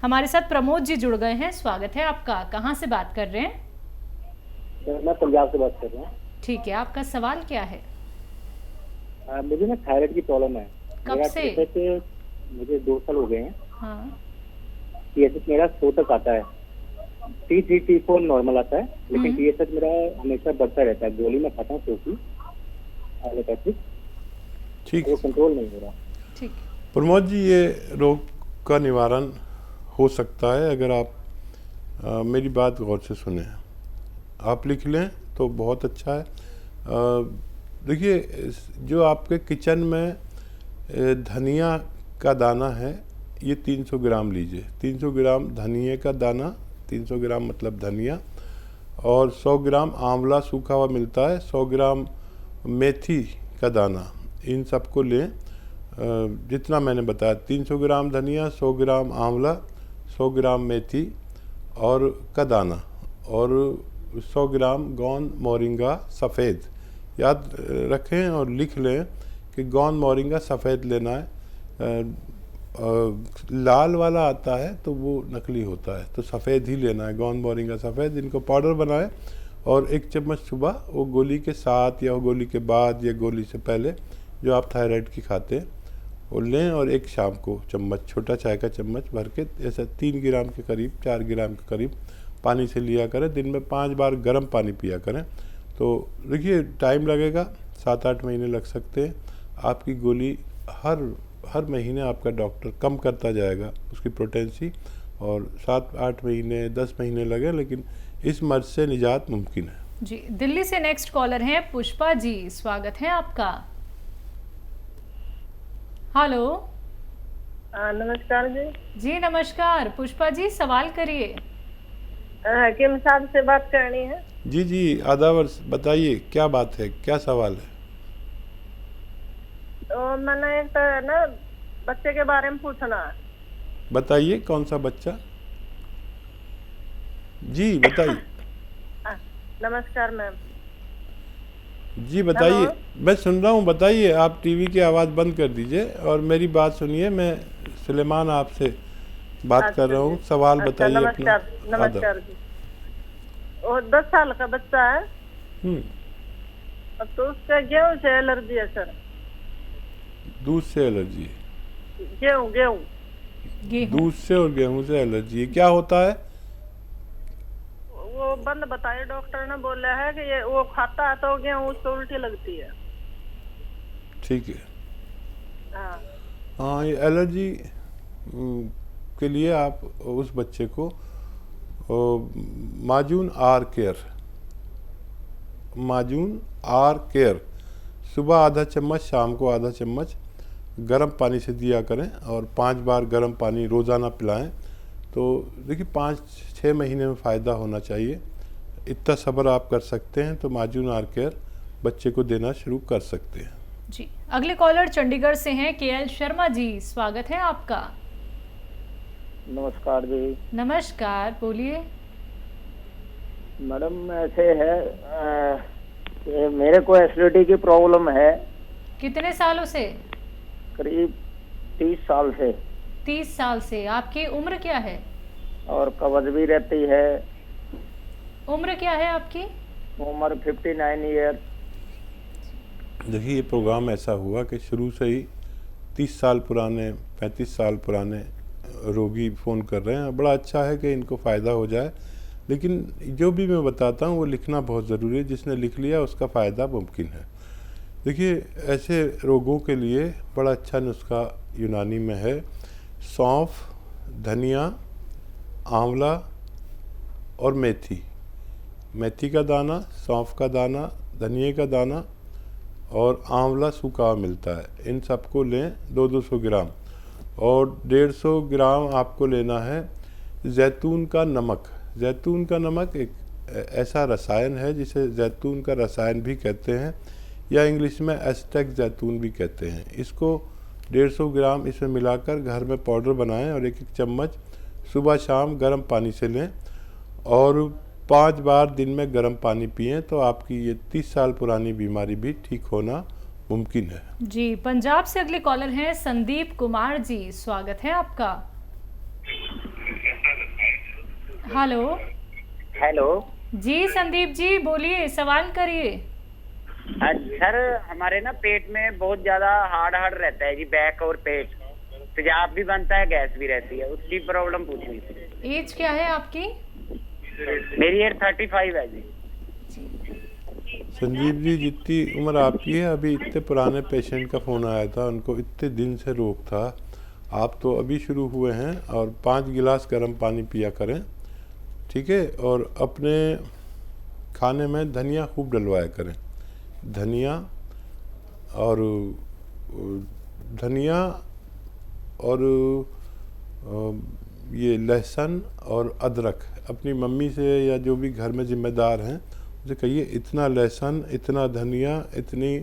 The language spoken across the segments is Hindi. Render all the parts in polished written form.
हमारे साथ प्रमोद जी जुड़ गए हैं, स्वागत है आपका। कहाँ से बात कर रहे हैं? मैं पंजाब से बात कर रहा हूँ। ठीक है, आपका सवाल क्या है? मुझे ना थायराइड की प्रॉब्लम है। कब मेरा से? मुझे 2 साल हो गए हैं। हाँ। TSH मेरा 100 तक आता है। T3 T4 नॉर्मल आता है, लेकिन TSH मेरा हमेशा बढ़ता रहता है। गोली में खाता हूँ एलोपैथिक, ठीक। वो कंट्रोल नहीं हो रहा। ठीक। प्रमोद जी, ये रोग का निवारण हो सकता है अगर आप मेरी बात गौर से सुने। आप लिख लें तो बहुत अच्छा है। देखिए, जो आपके किचन में धनिया का दाना है, ये 300 ग्राम लीजिए। 300 ग्राम धनिए का दाना, 300 ग्राम मतलब धनिया, और 100 ग्राम आंवला सूखा हुआ मिलता है, 100 ग्राम मेथी का दाना, इन सबको लें। जितना मैंने बताया, 300 ग्राम धनिया, 100 ग्राम आंवला, 100 ग्राम मेथी और का दाना, और 100 ग्राम गोंद मोरिंगा सफ़ेद। याद रखें और लिख लें कि गोंद मोरिंगा सफ़ेद लेना है। लाल वाला आता है तो वो नकली होता है, तो सफ़ेद ही लेना है, गोंद मोरिंगा सफ़ेद। इनको पाउडर बनाएं और 1 चम्मच सुबह, वो गोली के साथ या गोली के बाद या गोली से पहले जो आप थायराइड की खाते हैं वो लें, और 1 शाम को चम्मच, छोटा चाय का चम्मच भर के, ऐसा 3 ग्राम के करीब, 4 ग्राम के करीब पानी से लिया करें। दिन में 5 बार गर्म पानी पिया करें। तो देखिए, टाइम लगेगा, 7-8 महीने लग सकते हैं। आपकी गोली हर महीने आपका डॉक्टर कम करता जाएगा उसकी पोटेंसी, और 7-8 महीने 10 महीने लगे, लेकिन इस मर्ज से निजात मुमकिन है। जी, दिल्ली से नेक्स्ट कॉलर हैं पुष्पा जी, स्वागत है आपका। हेलो। नमस्कार जी। जी नमस्कार पुष्पा जी, सवाल करिए। हकीम साहब से बात करनी है। जी जी, आदावर, बताइए क्या बात है, क्या सवाल है? तो मैंने एक तो ना बच्चे के बारे में पूछना है। बताइए, कौन सा बच्चा? जी बताइए। नमस्कार मैम। जी बताइए, मैं सुन रहा हूँ, बताइए। आप टीवी की आवाज़ बंद कर दीजिए और मेरी बात सुनिए। मैं सुलेमान आपसे बात कर रहा हूँ। सवाल बताइए अपना। नमस्कार। नमस्कार जी। वो 10 साल का बच्चा है, तो उसका गेहूं से एलर्जी है सर। दूध से एलर्जी? गेहूं गेहूं दूध से और गेहूं से एलर्जी, क्या होता है? वो बंद बताइए, डॉक्टर ने बोला है कि ये वो खाता है तो गेहूं उसको उल्टी लगती है। ठीक है। हाँ। हाँ, ये एलर्जी के लिए आप उस बच्चे को माजून आर केयर सुबह आधा चम्मच, शाम को आधा चम्मच गर्म पानी से दिया करें, और 5 बार गर्म पानी रोज़ाना पिलाएं। तो देखिए, 5-6 महीने में फ़ायदा होना चाहिए। इतना सब्र आप कर सकते हैं तो माजून आर केयर बच्चे को देना शुरू कर सकते हैं। जी, अगले कॉलर चंडीगढ़ से हैं KL शर्मा जी, स्वागत है आपका। नमस्कार जी। नमस्कार, बोलिए। मैडम, ऐसे है मेरे को एसिडिटी की प्रॉब्लम है। कितने सालों से? करीब 30 साल से। 30 साल से। आपकी उम्र क्या है? और कब्ज भी रहती है। उम्र क्या है आपकी? उम्र 59 ईयर। देखिए, ये प्रोग्राम ऐसा हुआ कि शुरू से ही 30 साल पुराने, 35 साल पुराने रोगी फ़ोन कर रहे हैं। बड़ा अच्छा है कि इनको फ़ायदा हो जाए, लेकिन जो भी मैं बताता हूँ वो लिखना बहुत ज़रूरी है। जिसने लिख लिया उसका फ़ायदा मुमकिन है। देखिए, ऐसे रोगों के लिए बड़ा अच्छा नुस्खा यूनानी में है। सौंफ, धनिया, आंवला और मेथी का दाना, सौंफ का दाना, धनिए का दाना और आंवला सूखा मिलता है। इन सबको लें 200 ग्राम, और 150 ग्राम आपको लेना है जैतून का नमक। जैतून का नमक एक ऐसा रसायन है जिसे जैतून का रसायन भी कहते हैं, या इंग्लिश में एस्टेक जैतून भी कहते हैं। इसको 150 ग्राम इसमें मिलाकर घर में पाउडर बनाएं, और 1-1 चम्मच सुबह शाम गर्म पानी से लें, और 5 बार दिन में गर्म पानी पिएं, तो आपकी ये 30 साल पुरानी बीमारी भी ठीक होना मुमकिन है। जी, पंजाब से अगले कॉलर हैं संदीप कुमार जी, स्वागत है आपका। हेलो। हेलो। जी संदीप जी बोलिए, सवाल करिए। सर हमारे ना पेट में बहुत ज्यादा हार्ड हार्ड रहता है जी, बैक और पेट, तेजाब भी बनता है, गैस भी रहती है, उसकी प्रॉब्लम पूछनी थी। एज क्या है आपकी? मेरी एज 35 है जी। संजीव जी, जितनी उम्र आपकी है, अभी इतने पुराने पेशेंट का फ़ोन आया था, उनको इतने दिन से रोग था। आप तो अभी शुरू हुए हैं, और 5 गिलास गर्म पानी पिया करें, ठीक है? और अपने खाने में धनिया खूब डलवाया करें। धनिया और धनिया और ये लहसुन और अदरक, अपनी मम्मी से या जो भी घर में ज़िम्मेदार हैं उसे कहिए इतना लहसुन, इतना धनिया, इतनी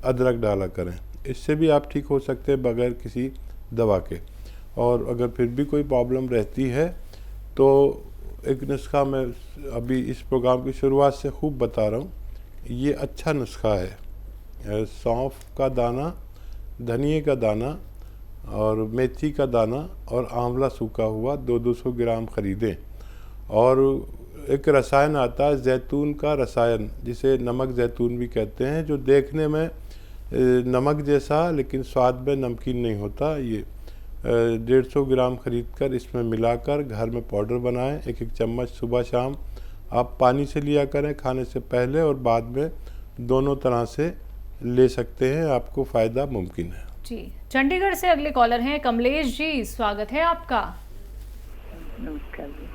अदरक डाला करें। इससे भी आप ठीक हो सकते हैं बगैर किसी दवा के। और अगर फिर भी कोई प्रॉब्लम रहती है तो एक नुस्खा मैं अभी इस प्रोग्राम की शुरुआत से खूब बता रहा हूँ, ये अच्छा नुस्खा है। सौंफ का दाना, धनिए का दाना और मेथी का दाना और आंवला सूखा हुआ 200 ग्राम ख़रीदें। और एक रसायन आता है जैतून का रसायन, जिसे नमक जैतून भी कहते हैं, जो देखने में नमक जैसा लेकिन स्वाद में नमकीन नहीं होता। ये 150 ग्राम ख़रीद कर इसमें मिलाकर घर में पाउडर बनाएं। एक चम्मच सुबह शाम आप पानी से लिया करें, खाने से पहले और बाद में, दोनों तरह से ले सकते हैं, आपको फ़ायदा मुमकिन है। जी, चंडीगढ़ से अगले कॉलर हैं कमलेश जी, स्वागत है आपका। नमस्कार जी।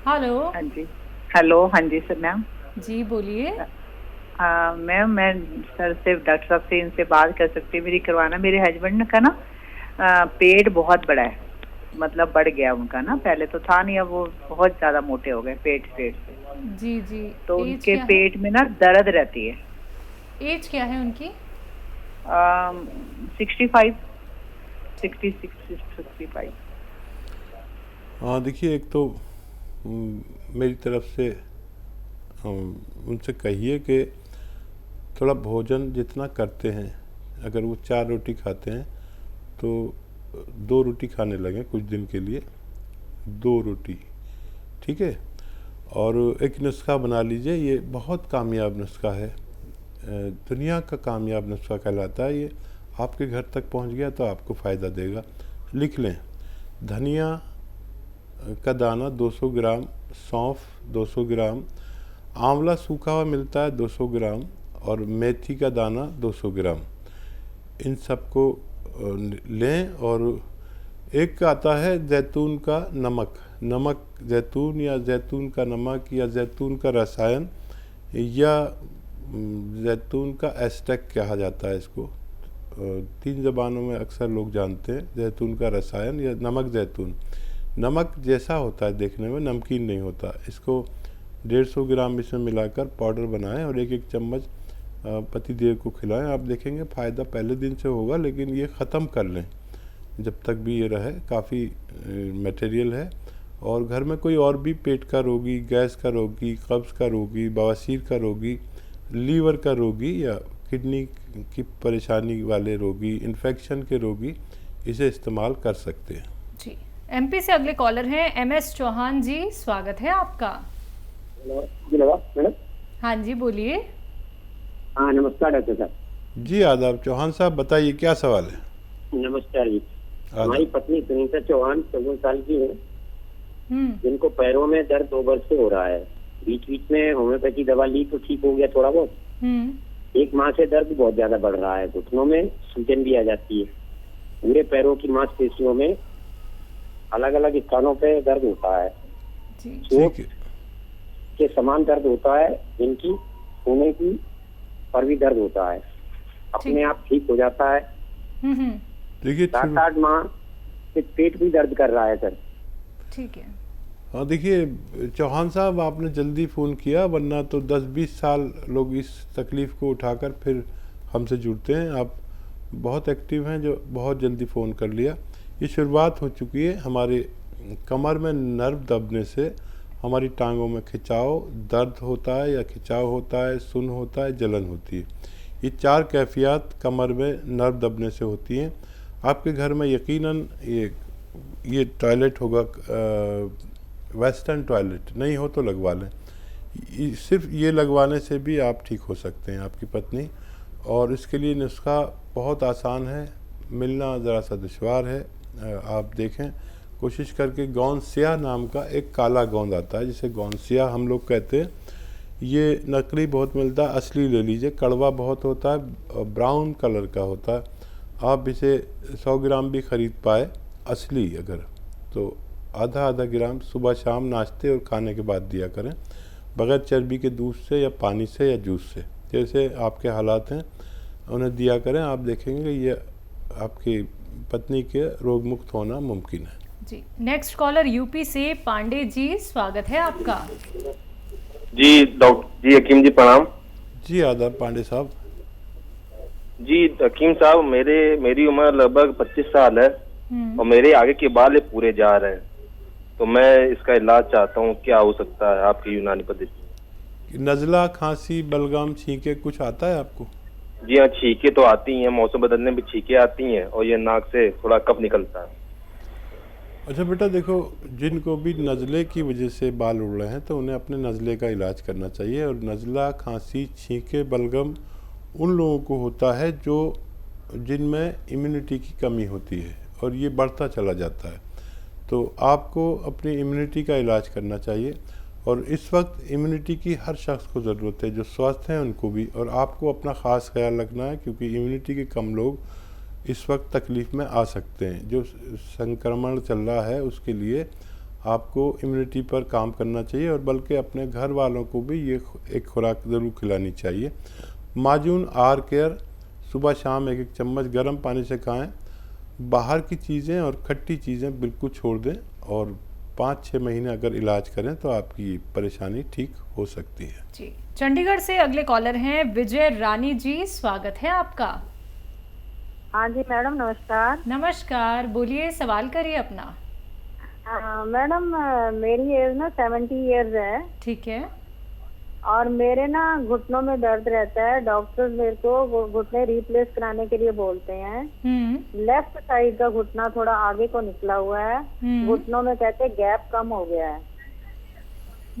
हेलो। हाँ जी। हेलो। हाँ जी सर। मैम जी बोलिए। मैम मैं सर से, डॉक्टर साहब से इनसे बात कर सकती हूँ? मेरी करवाना, मेरे हस्बैंड का ना पेट बहुत बड़ा है, मतलब बढ़ गया उनका ना, पहले तो था नहीं, अब वो बहुत ज्यादा मोटे हो गए पेट से। जी जी। तो उनके पेट में ना दर्द रहती है। एज क्या है उनकी? 65, 66, 65। हाँ देखिए, एक तो मेरी तरफ से उनसे कहिए कि थोड़ा भोजन जितना करते हैं, अगर वो 4 रोटी खाते हैं तो 2 रोटी खाने लगें कुछ दिन के लिए, 2 रोटी, ठीक है? और एक नुस्खा बना लीजिए, ये बहुत कामयाब नुस्खा है, दुनिया का कामयाब नुस्खा कहलाता है। ये आपके घर तक पहुंच गया तो आपको फ़ायदा देगा। लिख लें, धनिया का दाना 200 ग्राम, सौंफ 200 ग्राम, आंवला सूखा हुआ मिलता है 200 ग्राम, और मेथी का दाना 200 ग्राम। इन सबको लें। और एक आता है जैतून का नमक, नमक जैतून या जैतून का नमक या जैतून का रसायन या जैतून का एस्टेक कहा जाता है इसको, 3 ज़बानों में अक्सर लोग जानते हैं। जैतून का रसायन या नमक जैतून, नमक जैसा होता है देखने में, नमकीन नहीं होता। इसको 150 ग्राम इसमें मिलाकर पाउडर बनाएं और 1-1 चम्मच पति देव को खिलाएं। आप देखेंगे फ़ायदा पहले दिन से होगा, लेकिन ये ख़त्म कर लें जब तक भी ये रहे, काफ़ी मटेरियल है। और घर में कोई और भी पेट का रोगी, गैस का रोगी, कब्ज़ का रोगी, बवासीर का रोगी, लीवर का रोगी या किडनी की परेशानी वाले रोगी, इन्फेक्शन के रोगी इसे इस्तेमाल कर सकते हैं। जी, एमपी से अगले कॉलर हैं MS चौहान जी, स्वागत है आपका। मैडम। हाँ जी बोलिए। हाँ नमस्कार डॉक्टर साहब। जी आदाब। चौहान साहब बताइए, क्या सवाल है? नमस्कार जी। हमारी पत्नी सुनीता चौहान 14 साल की है, जिनको पैरों में दर्द 2 वर्ष से हो रहा है। बीच बीच में होम्योपैथी दवा ली तो ठीक हो गया थोड़ा बहुत। 1 माह से दर्द बहुत ज्यादा बढ़ रहा है, घुटनों में सूजन भी आ जाती है, पूरे पैरों की मांसपेशियों में अलग अलग स्थानों पे दर्द होता है, चोट के समान दर्द होता है, जिनकी होने की पर भी दर्द होता है, अपने आप ठीक हो जाता है। देखिए 7-8 माह से पेट भी दर्द कर रहा है सर। ठीक है। हाँ देखिए चौहान साहब, आपने जल्दी फ़ोन किया, वरना तो 10-20 साल लोग इस तकलीफ़ को उठाकर फिर हमसे जुड़ते हैं। आप बहुत एक्टिव हैं जो बहुत जल्दी फ़ोन कर लिया। ये शुरुआत हो चुकी है हमारे कमर में नर्व दबने से, हमारी टांगों में खिंचाव, दर्द होता है या खिंचाव होता है, सुन होता है, जलन होती है। ये 4 कैफियत कमर में नर्व दबने से होती हैं। आपके घर में यकीनन ये टॉयलेट होगा वेस्टर्न टॉयलेट नहीं हो तो लगवा लें। सिर्फ ये लगवाने से भी आप ठीक हो सकते हैं आपकी पत्नी। और इसके लिए नुस्खा बहुत आसान है, मिलना ज़रा सा दुश्वार है। आप देखें कोशिश करके, गौंसिया नाम का एक काला गोंद आता है जिसे गौंसिया हम लोग कहते हैं। ये नकली बहुत मिलता है, असली ले लीजिए। कड़वा बहुत होता है, ब्राउन कलर का होता है। आप इसे 100 ग्राम भी ख़रीद पाए असली अगर, तो आधा आधा ग्राम सुबह शाम नाश्ते और खाने के बाद दिया करें, बग़ैर चर्बी के दूध से या पानी से या जूस से, जैसे आपके हालात हैं उन्हें दिया करें। आप देखेंगे ये आपकी पत्नी के रोग मुक्त होना मुमकिन है। जी, नेक्स्ट कॉलर यूपी से पांडे जी, स्वागत है आपका। जी डॉक्टर जी, हकीम जी प्रणाम। जी आदाब पांडे साहब। जी हकीम साहब, मेरी उम्र लगभग 25 साल है और मेरे आगे के बाल पूरे जा रहे हैं, तो मैं इसका इलाज चाहता हूँ, क्या हो सकता है आपकी यूनानी पद्धति? नज़ला, खांसी, बलगम, छींके कुछ आता है आपको? जी हाँ, छींके तो आती हैं, मौसम बदलने में छींके आती हैं और ये नाक से थोड़ा कफ निकलता है। अच्छा बेटा देखो, जिनको भी नज़ले की वजह से बाल उड़ रहे हैं तो उन्हें अपने नज़ले का इलाज करना चाहिए। और नज़ला, खांसी, छींके, बलगम उन लोगों को होता है जिनमें इम्यूनिटी की कमी होती है और ये बढ़ता चला जाता है। तो आपको अपनी इम्यूनिटी का इलाज करना चाहिए। और इस वक्त इम्यूनिटी की हर शख्स को ज़रूरत है, जो स्वस्थ हैं उनको भी, और आपको अपना ख़ास ख्याल रखना है, क्योंकि इम्यूनिटी के कम लोग इस वक्त तकलीफ़ में आ सकते हैं। जो संक्रमण चल रहा है उसके लिए आपको इम्यूनिटी पर काम करना चाहिए, और बल्कि अपने घर वालों को भी ये एक खुराक ज़रूर खिलानी चाहिए। माजून आर केयर सुबह शाम 1-1 चम्मच गर्म पानी से खाएं। बाहर की चीज़ें और खट्टी चीज़ें बिल्कुल छोड़ दें, और 5-6 महीने अगर इलाज करें तो आपकी परेशानी ठीक हो सकती है। जी, चंडीगढ़ से अगले कॉलर हैं विजय रानी जी, स्वागत है आपका। हाँ जी मैडम, नमस्कार। नमस्कार, बोलिए, सवाल करिए अपना। मैडम मेरी एज ना 70 इयर्स है। ठीक है। और मेरे ना घुटनों में दर्द रहता है। डॉक्टर मेरे को घुटने रिप्लेस कराने के लिए बोलते हैं। लेफ्ट साइड का घुटना थोड़ा आगे को निकला हुआ है। घुटनों में कहते हैं गैप कम हो गया है।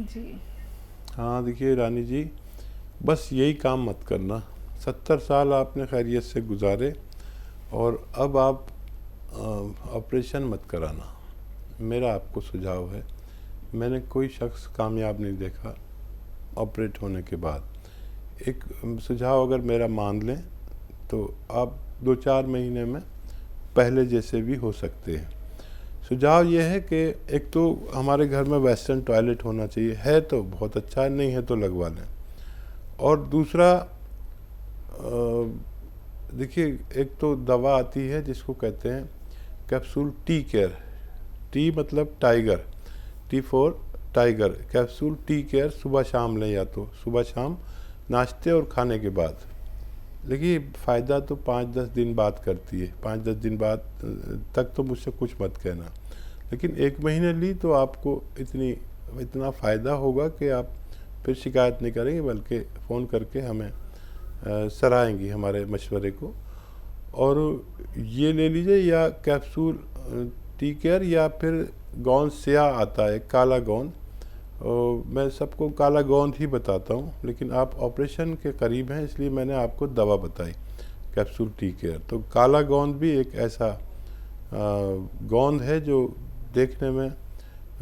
जी हाँ देखिए रानी जी, बस यही काम मत करना। 70 साल आपने खैरियत से गुजारे और अब आप ऑपरेशन मत कराना। मेरा आपको सुझाव है, मैंने कोई शख्स कामयाब नहीं देखा ऑपरेट होने के बाद। एक सुझाव अगर मेरा मान लें तो आप 2-4 महीने में पहले जैसे भी हो सकते हैं। सुझाव ये है कि एक तो हमारे घर में वेस्टर्न टॉयलेट होना चाहिए, है तो बहुत अच्छा है, नहीं है तो लगवा लें। और दूसरा देखिए, एक तो दवा आती है जिसको कहते हैं कैप्सूल टी केयर। टी मतलब tiger, T for tiger. Capsule tea care सुबह शाम लें, या तो सुबह शाम नाश्ते और खाने के बाद। देखिए फ़ायदा तो 5-10 दिन बाद करती है, 5-10 दिन बाद तक तो मुझसे कुछ मत कहना, लेकिन 1 महीने ली तो आपको इतना फ़ायदा होगा कि आप फिर शिकायत नहीं करेंगे, बल्कि फ़ोन करके हमें सराहेंगी हमारे मशवरे को। और ये ले लीजिए, या कैप्सूल टी केयर, या फिर गोंद सिया आता है, काला गोंद। मैं सबको काला गोंद ही बताता हूँ, लेकिन आप ऑपरेशन के करीब हैं इसलिए मैंने आपको दवा बताई कैप्सूल टी केयर। तो काला गोंद भी एक ऐसा गोंद है जो देखने में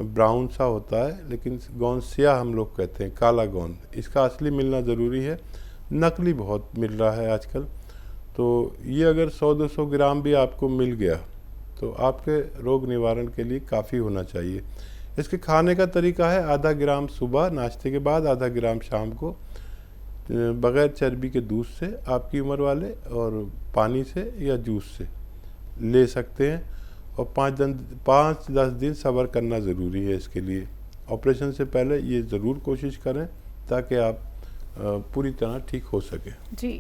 ब्राउन सा होता है, लेकिन गोंद सिया हम लोग कहते हैं, काला गोंद। इसका असली मिलना ज़रूरी है, नकली बहुत मिल रहा है आजकल। तो ये अगर 100-200 ग्राम भी आपको मिल गया तो आपके रोग निवारण के लिए काफ़ी होना चाहिए। इसके खाने का तरीका है, आधा ग्राम सुबह नाश्ते के बाद, आधा ग्राम शाम को, बग़ैर चर्बी के दूध से आपकी उम्र वाले, और पानी से या जूस से ले सकते हैं। और 5-10 दिन सब्र करना ज़रूरी है इसके लिए। ऑपरेशन से पहले ये ज़रूर कोशिश करें ताकि आप पूरी तरह ठीक हो सके। जी,